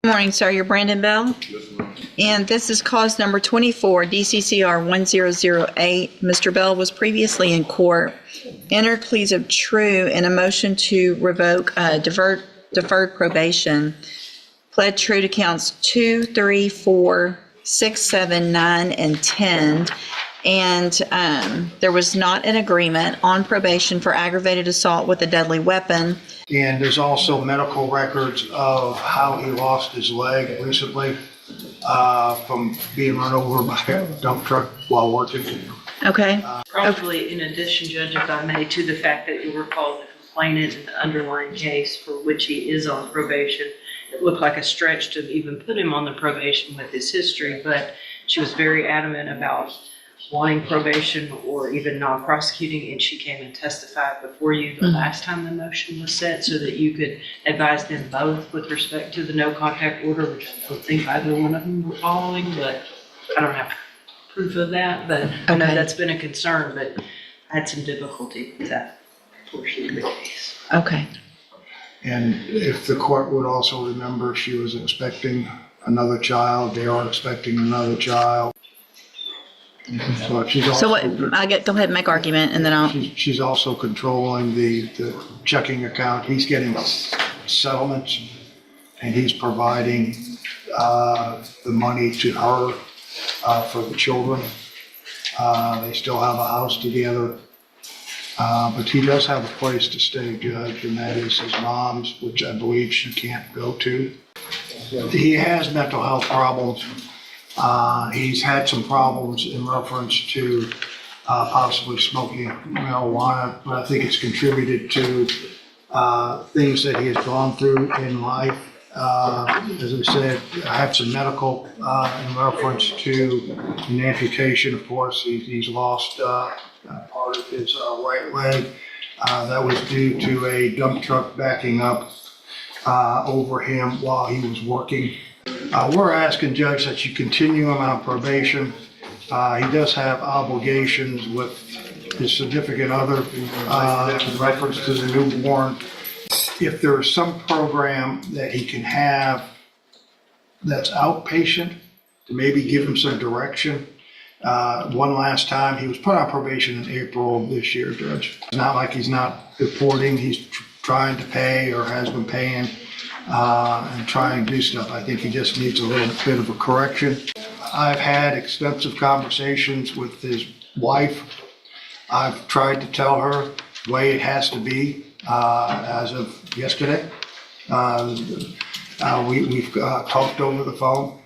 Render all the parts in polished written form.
Good morning, sir. You're Brandon Bell? Yes, ma'am. And this is cause number 24, DCCR 1008. Mr. Bell was previously in court, entered pleas of true and a motion to revoke deferred probation, pled true to counts 2, 3, 4, 6, 7, 9, and 10. And there was not an agreement on probation for aggravated assault with a deadly weapon. And there's also medical records of how he lost his leg recently from being run over by a dump truck while working. Okay. Probably in addition, Judge, if I may, to the fact that you were called the complainant in the underlying case for which he is on probation, it looked like a stretch to even put him on the probation with his history, but she was very adamant about wanting probation or even non-prosecuting, and she came and testified before you the last time the motion was set so that you could advise them both with respect to the no contact order, which I don't think either one of them were following, but I don't have proof of that, but I know that's been a concern, but I had some difficulty with that portion of the case. Okay. And if the court would also remember, she was expecting another child. They are expecting another child. So she's also, So what, go ahead and make argument and then I'll, she's also controlling the checking account. He's getting settlements and he's providing the money to her for the children. They still have a house together. But he does have a place to stay, Judge, and that is his mom's, which I believe she can't go to. He has mental health problems. He's had some problems in reference to possibly smoking marijuana, but I think it's contributed to things that he has gone through in life. As I said, I have some medical in reference to an amputation. Of course, he's lost part of his right leg. That was due to a dump truck backing up over him while he was working. We're asking, Judge, that you continue him on probation. He does have obligations with his significant other in reference to the newborn. If there is some program that he can have that's outpatient, to maybe give him some direction. One last time, he was put on probation in April of this year, Judge. It's not like he's not reporting, he's trying to pay or has been paying and trying to do stuff. I think he just needs a little bit of a correction. I've had extensive conversations with his wife. I've tried to tell her the way it has to be as of yesterday. We've talked over the phone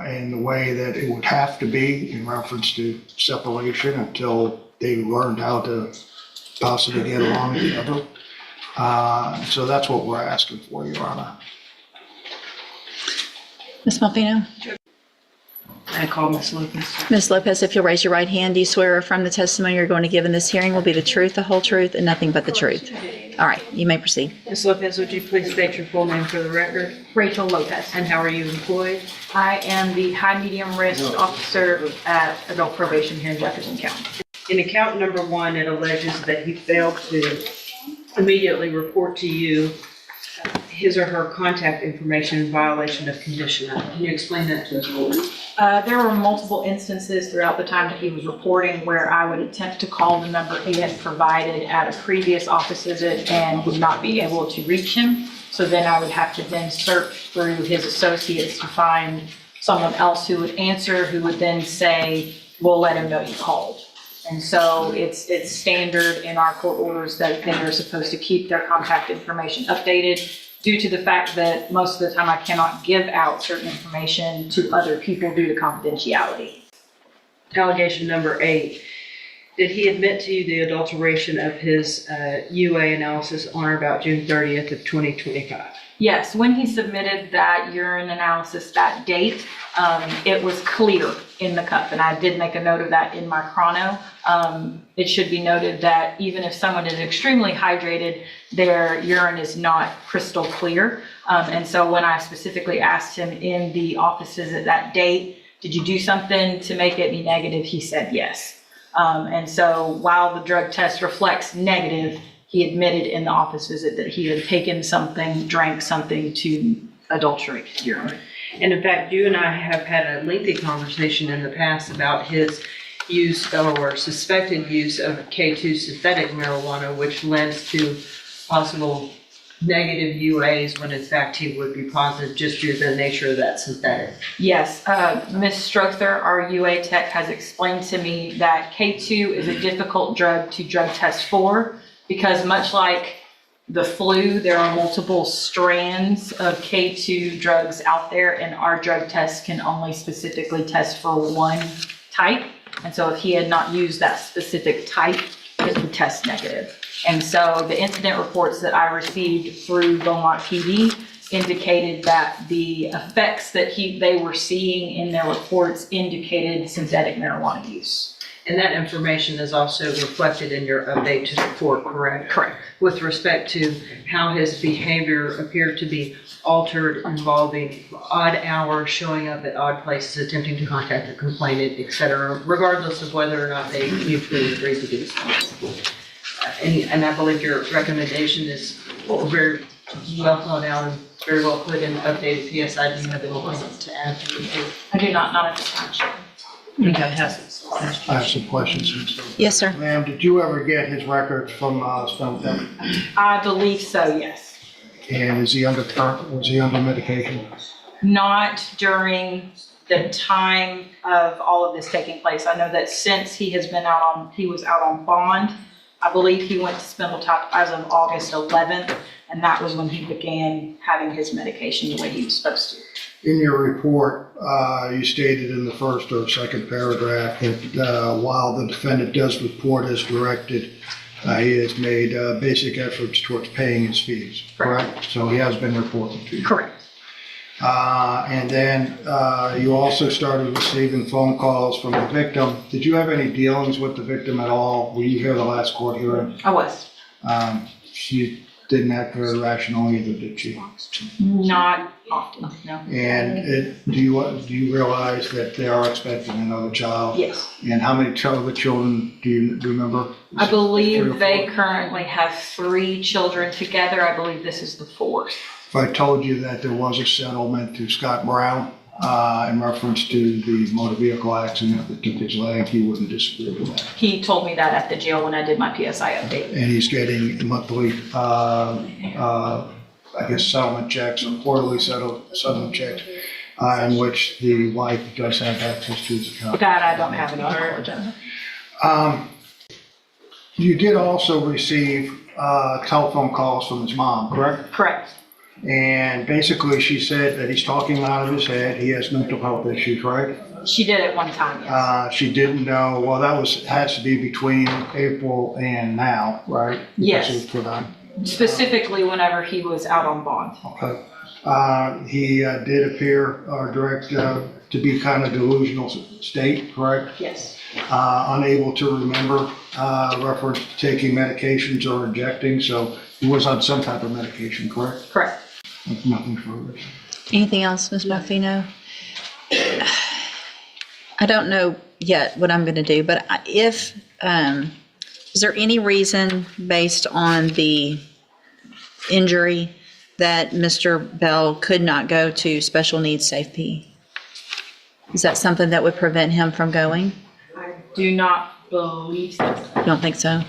in the way that it would have to be in reference to separation until they learned how to possibly get along together. So that's what we're asking for, Your Honor. Ms. Malfino? I call Ms. Lopez. Ms. Lopez, if you'll raise your right hand, do you swear or affirm the testimony you're going to give in this hearing will be the truth, the whole truth, and nothing but the truth? All right, you may proceed. Ms. Lopez, would you please state your full name for the record? Rachel Lopez. And how are you employed? I am the high medium risk officer at adult probation here in Jefferson County. In account number 1, it alleges that he failed to immediately report to you his or her contact information in violation of condition. Can you explain that to us? There were multiple instances throughout the time that he was reporting where I would attempt to call the number he had provided at a previous office visit and would not be able to reach him. So then I would have to then search through his associates to find someone else who would answer, who would then say, we'll let him know you called. And so it's standard in our court orders that they are supposed to keep their contact information updated due to the fact that most of the time I cannot give out certain information to other people due to confidentiality. Allegation number 8, did he admit to you the adulteration of his UA analysis on or about June 30th of 2025? Yes, when he submitted that urine analysis that date, it was clear in the cup, and I did make a note of that in my chrono. It should be noted that even if someone is extremely hydrated, their urine is not crystal clear. And so when I specifically asked him in the office visit that date, did you do something to make it be negative? He said yes. And so while the drug test reflects negative, he admitted in the office visit that he had taken something, drank something to adulterate urine. And in fact, you and I have had a lengthy conversation in the past about his use or suspected use of K2 synthetic marijuana, which lends to possible negative UAs when in fact he would be positive just due to the nature of that synthetic. Yes, Ms. Strother, our UA tech, has explained to me that K2 is a difficult drug to drug test for because much like the flu, there are multiple strands of K2 drugs out there, and our drug test can only specifically test for one type. And so if he had not used that specific type, it would test negative. And so the incident reports that I received through Beaumont PD indicated that the effects that they were seeing in their reports indicated synthetic marijuana use. And that information is also reflected in your update to the court, correct? Correct. With respect to how his behavior appeared to be altered, involving odd hours, showing up at odd places, attempting to contact the complainant, et cetera, regardless of whether or not they mutually agreed to do so. And I believe your recommendation is very well thought out and very well put in the updated PSI. Do you have anything to add to the report? I do not at this time. I think I have some I have some questions. Yes, sir. Ma'am, did you ever get his records from Stone? I believe so, yes. And was he under medication? Not during the time of all of this taking place. I know that since he was out on bond, I believe he went to Spindletop as of August 11th, and that was when he began having his medication the way he was supposed to. In your report, you stated in the first or second paragraph that while the defendant does report as directed, he has made basic efforts towards paying his fees, correct? So he has been reported to you. Correct. And then you also started receiving phone calls from the victim. Did you have any dealings with the victim at all? Were you here the last court hearing? I was. She didn't act very rational either, did she? Not often, no. And do you realize that they are expecting another child? Yes. And how many other children do you remember? I believe 3 or they 4? currently have 3 children together. I believe this is the 4th. If I told you that there was a settlement to Scott Brown in reference to the motor vehicle accident that took his leg, you wouldn't disagree with that. He told me that at the jail when I did my PSI update. And he's getting monthly, settlement checks, or quarterly settlement checks, in which the wife does have access to his account. That I don't have any knowledge of. You did also receive telephone calls from his mom, correct? Correct. And basically, she said that he's talking out of his head. He has mental health issues, right? She did at one time, yes. She didn't know. Well, has to be between April and now, right? Yes. Because it was put on. Specifically whenever he was out on bond. Okay. He did appear to be kind of delusional state, correct? Yes. Unable to remember reference to taking medications or injecting. So he was on some type of medication, correct? Correct. Nothing further. Anything else, Ms. Buffino? I don't know yet what I'm going to do, but is there any reason based on the injury that Mr. Bell could not go to special needs safety? Is that something that would prevent him from going? I do not believe so. You don't think so?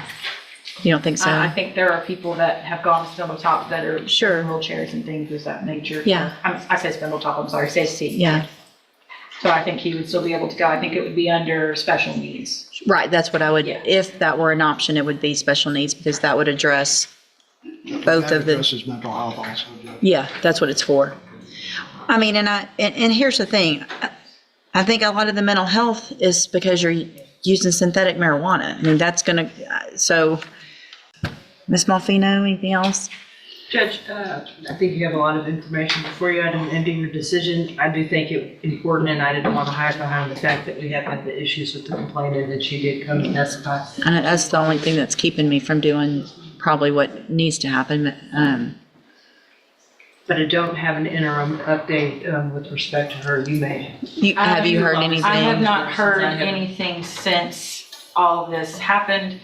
You don't think so? I think there are people that have gone to Spindletop that are Sure. in wheelchairs and things of that nature. Yeah. I said Spindletop, I'm sorry, CST. Yeah. So I think he would still be able to go. I think it would be under special needs. Right, that's what I would, Yeah. if that were an option, it would be special needs because that would address both of the. That addresses mental health also, Judge. Yeah, that's what it's for. I mean, and here's the thing. I think a lot of the mental health is because you're using synthetic marijuana. I mean, that's gonna, so, Ms. Malfino, anything else? Judge, I think you have a lot of information before you ending your decision. I do think it important, and I didn't want to hide behind the fact that we have had the issues with the complainant, and she did come and testify. And that's the only thing that's keeping me from doing probably what needs to happen. But I don't have an interim update with respect to her. You may. Have you heard anything? I have not heard anything since all of this happened.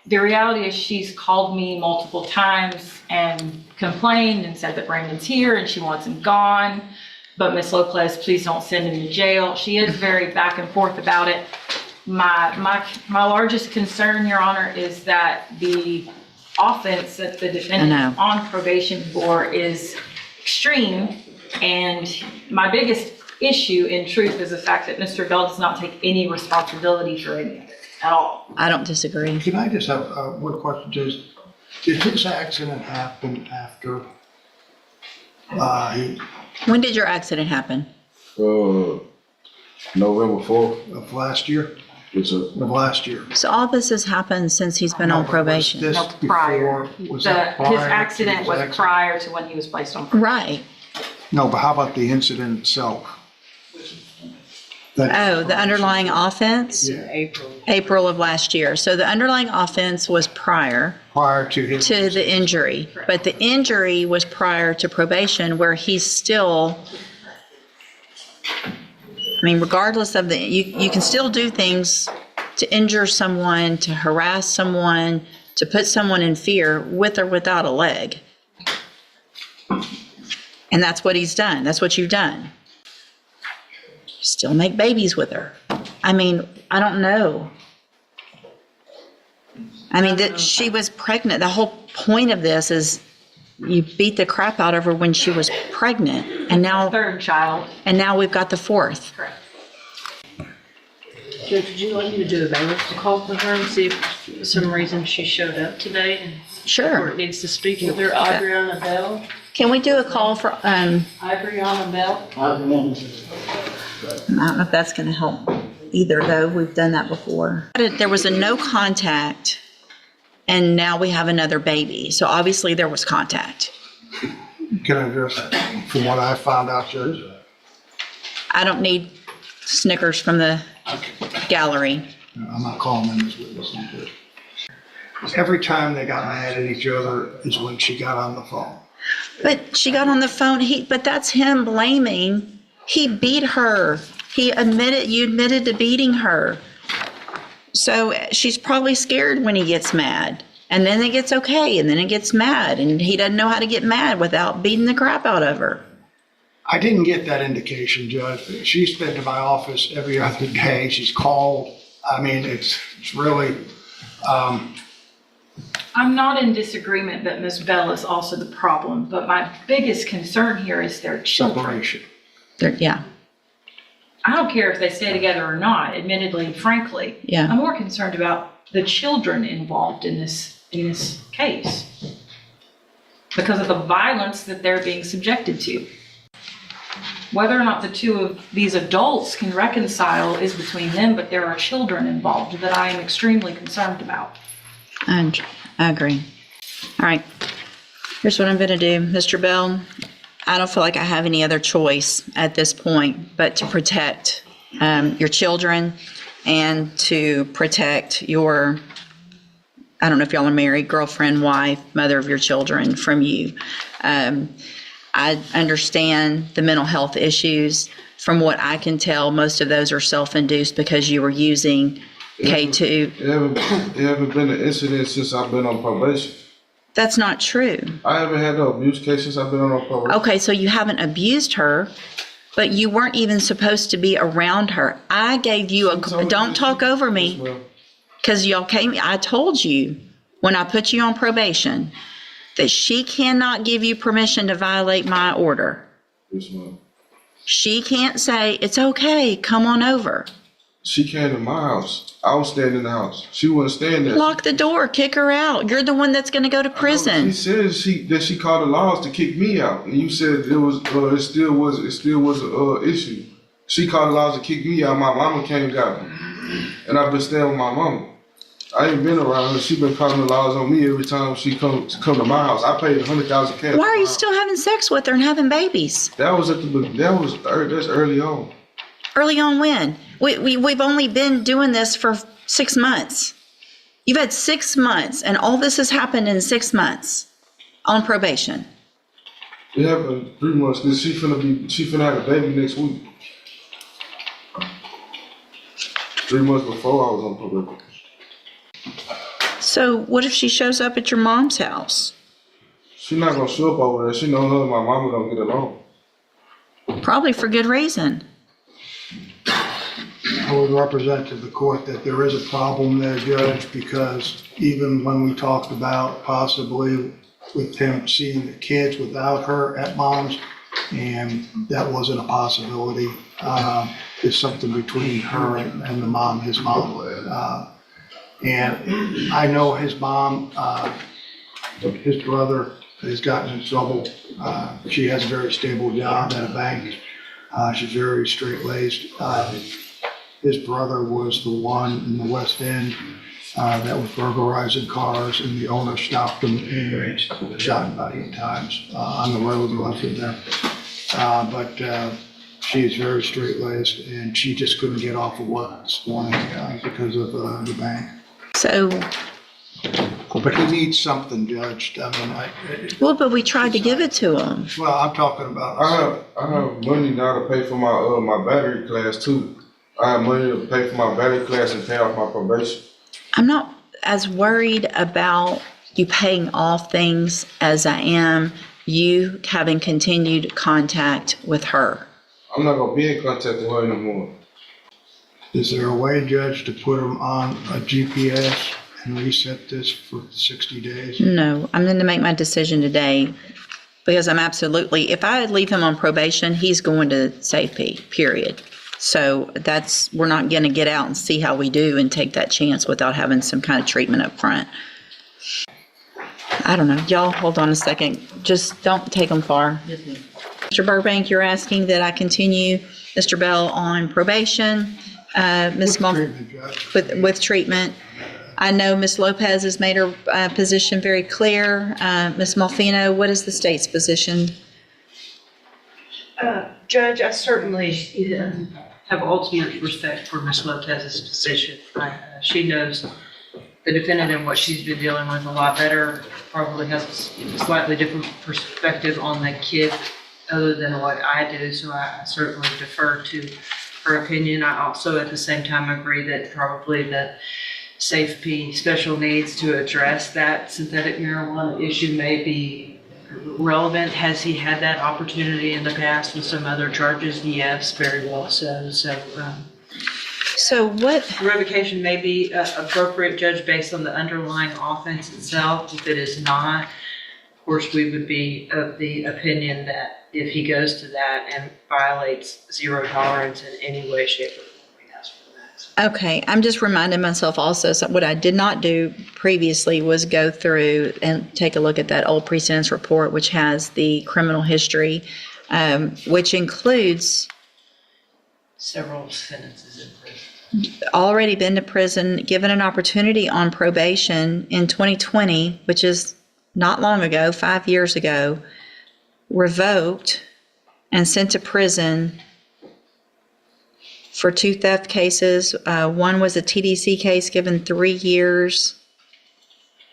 The reality is she's called me multiple times and complained and said that Brandon's here and she wants him gone. But Ms. Lopez, please don't send him to jail. She is very back and forth about it. My largest concern, Your Honor, is that the offense that the defendant on probation for is extreme. And my biggest issue, in truth, is the fact that Mr. Bell does not take any responsibility for any of it at all. I don't disagree. Can I just have one question? Did his accident happen after When did your accident happen? November 4th. of last year? It's a, Of last year. So all this has happened since he's been on probation. Was No, this prior. before? Was that His prior to accident his was accident? prior to when he was placed on probation. Right. No, but how about the incident itself? Oh, the underlying offense? Yeah, April of last year. So the underlying offense was prior prior to his. to the injury, but the injury was prior to probation where he's still, I mean, regardless of you can still do things to injure someone, to harass someone, to put someone in fear with or without a leg. And that's what he's done. That's what you've done. Still make babies with her. I mean, I don't know. I mean, that she was pregnant. The whole point of this is you beat the crap out of her when she was pregnant, and now Third child. we've got the fourth. Correct. Judge, would you like me to do a bailiff call for her and see if for some reason she showed up today and Sure. court needs to speak with her? Adriana Bell? Can we do a call for, Adriana Bell? I don't know if that's going to help either, though. We've done that before. There was a no contact, and now we have another baby. So obviously there was contact. Can I just, from what I found out, Judge? I don't need Snickers from the gallery. I'm not calling them as witnesses. But every time they got mad at each other is when she got on the phone. But she got on the phone, but that's him blaming. He beat her. You admitted to beating her. So she's probably scared when he gets mad. And then it gets okay, and then it gets mad. And he doesn't know how to get mad without beating the crap out of her. I didn't get that indication, Judge. She's been to my office every other day. She's called. I mean, it's really, I'm not in disagreement that Ms. Bell is also the problem, but my biggest concern here is their children. separation. Yeah, I don't care if they stay together or not, admittedly, frankly. Yeah. I'm more concerned about the children involved in this case because of the violence that they're being subjected to. Whether or not the two of these adults can reconcile is between them, but there are children involved that I am extremely concerned about. I agree. All right. Here's what I'm going to do. Mr. Bell, I don't feel like I have any other choice at this point but to protect your children and to protect your, I don't know if y'all are married, girlfriend, wife, mother of your children from you. I understand the mental health issues. From what I can tell, most of those are self-induced because you were using K2. it haven't been an incident since I've been on probation. That's not true. I haven't had no abuse case since I've been on probation. Okay, so you haven't abused her, but you weren't even supposed to be around her. I gave you don't talk over me, because y'all I told you when I put you on probation that she cannot give you permission to violate my order. Yes, ma'am. She can't say, it's okay, come on over. She came to my house. I was staying in the house. She wasn't staying there. Lock the door, kick her out. You're the one that's going to go to prison. She said that she called the laws to kick me out, and you said it still was a issue. She called the laws to kick me out. My mama came and got me, and I've been staying with my mama. I ain't been around her. She been calling the laws on me every time she come to my house. I paid $100,000 cash. Why are you still having sex with her and having babies? That's early on. Early on when? We've only been doing this for 6 months. You've had 6 months, and all this has happened in 6 months on probation. It happened 3 months because she finna have a baby next week. 3 months before I was on probation. So what if she shows up at your mom's house? She not gonna show up over there. She know her and my mama don't get along. Probably for good reason. I would represent to the court that there is a problem there, Judge, because even when we talked about possibly with him seeing the kids without her at mom's, and that wasn't a possibility. It's something between her and the mom, his mom. And I know his mom, his brother has gotten in trouble. She has a very stable job at a bank. She's very straight-laced. His brother was the one in the West End that was burglarizing cars, and the owner stopped him and shot him about 8 times on the road and left him there. But she's very straight-laced, and she just couldn't get off of work this morning because of the bank. So, But he needs something judged. I mean, well, but we tried to give it to him. well, I'm talking about. I have money now to pay for my battery class too. I have money to pay for my battery class and pay off my probation. I'm not as worried about you paying off things as I am you having continued contact with her. I'm not gonna be in contact with her anymore. Is there a way, Judge, to put him on a GPS and reset this for 60 days? No, I'm going to make my decision today because I'm absolutely, if I leave him on probation, he's going to safety, period. So we're not going to get out and see how we do and take that chance without having some kind of treatment up front. I don't know. Y'all hold on a second. Just don't take them far. Mr. Burbank, you're asking that I continue Mr. Bell on probation. Ms. Treatment, Judge. With treatment. I know Ms. Lopez has made her position very clear. Ms. Malfino, what is the state's position? Judge, I certainly have ultimate respect for Ms. Lopez's position. She knows the defendant and what she's been dealing with a lot better, probably has a slightly different perspective on the kid other than what I do, so I certainly defer to her opinion. I also at the same time agree that probably the SAFE-P special needs to address that synthetic marijuana issue may be relevant. Has he had that opportunity in the past with some other charges? Yes, very well so. So what, Revocation may be appropriate, Judge, based on the underlying offense itself. If it is not, of course, we would be of the opinion that if he goes to that and violates zero tolerance in any way, shape, or form, we ask for that. okay, I'm just reminding myself also, so what I did not do previously was go through and take a look at that old pre-sentence report, which has the criminal history, which includes Several sentences in prison. already been to prison, given an opportunity on probation in 2020, which is not long ago, 5 years ago, revoked and sent to prison for 2 theft cases. One was a TDC case, given 3 years.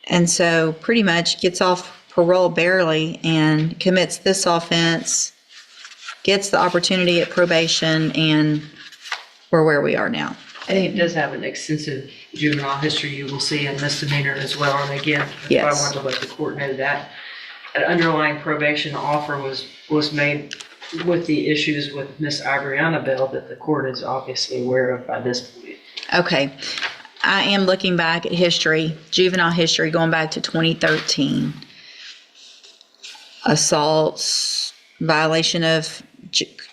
And so pretty much gets off parole barely and commits this offense, gets the opportunity at probation, and we're where we are now. And he does have an extensive juvenile history, you will see, and misdemeanor as well. And again, that's why I Yes. wanted to let the court know that. An underlying probation offer was made with the issues with Miss Adriana Bell that the court is obviously aware of by this point. Okay. I am looking back at history, juvenile history, going back to 2013. Assaults, violation of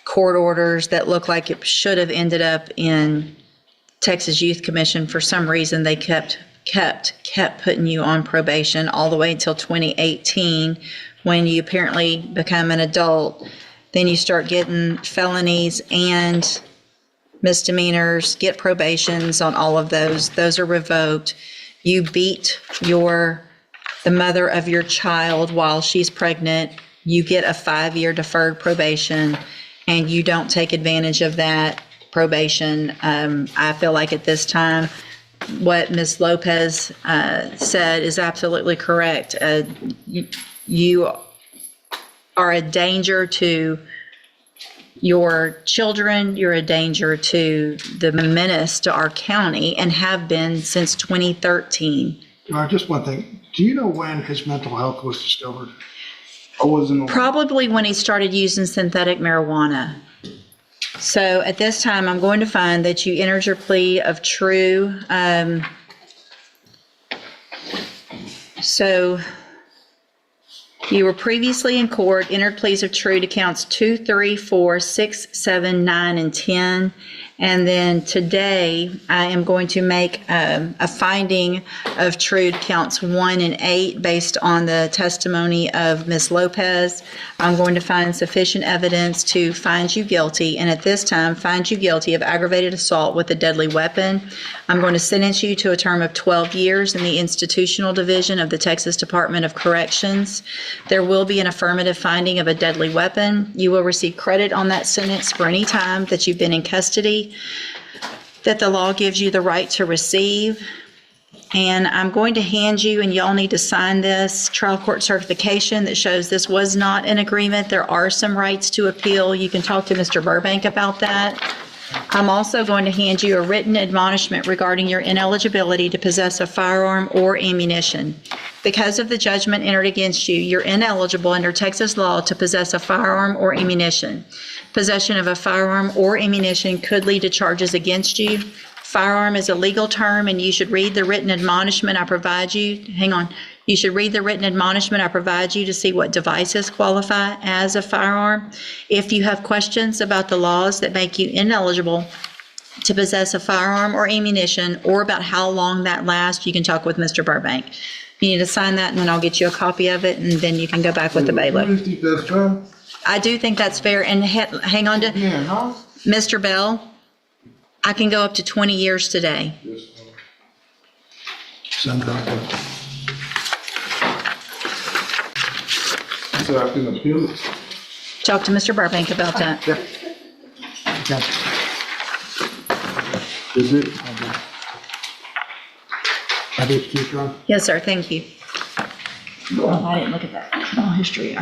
court orders that look like it should have ended up in Texas Youth Commission. For some reason, they kept putting you on probation all the way until 2018, when you apparently become an adult. Then you start getting felonies and misdemeanors, get probations on all of those. Those are revoked. You beat the mother of your child while she's pregnant. You get a 5-year deferred probation, and you don't take advantage of that probation. I feel like at this time, what Ms. Lopez said is absolutely correct. You are a danger to your children. You're a danger to the menace to our county, and have been since 2013. Just one thing. Do you know when his mental health was discovered? I wasn't. Probably when he started using synthetic marijuana. So at this time, I'm going to find that you entered your plea of true. So you were previously in court, entered pleas of true to counts 2, 3, 4, 6, 7, 9, and 10. And then today, I am going to make a finding of true to counts 1 and 8 based on the testimony of Ms. Lopez. I'm going to find sufficient evidence to find you guilty, and at this time, find you guilty of aggravated assault with a deadly weapon. I'm going to sentence you to a term of 12 years in the institutional division of the Texas Department of Corrections. There will be an affirmative finding of a deadly weapon. You will receive credit on that sentence for any time that you've been in custody that the law gives you the right to receive. And I'm going to hand you, and y'all need to sign this trial court certification that shows this was not an agreement. There are some rights to appeal. You can talk to Mr. Burbank about that. I'm also going to hand you a written admonishment regarding your ineligibility to possess a firearm or ammunition. Because of the judgment entered against you, you're ineligible under Texas law to possess a firearm or ammunition. Possession of a firearm or ammunition could lead to charges against you. Firearm is a legal term, and you should read the written admonishment I provide you. Hang on. You should read the written admonishment I provide you to see what devices qualify as a firearm. If you have questions about the laws that make you ineligible to possess a firearm or ammunition, or about how long that lasts, you can talk with Mr. Burbank. You need to sign that, and then I'll get you a copy of it, and then you can go back with the bailiff. You think that's fair? I do think that's fair, and hang on to, Yeah, huh? Mr. Bell, I can go up to 20 years today. Send it over. So I can appeal it. Talk to Mr. Burbank about that. Yeah. Okay. Is it? I did keep on. Yes, sir, thank you. Oh, I didn't look at that criminal history.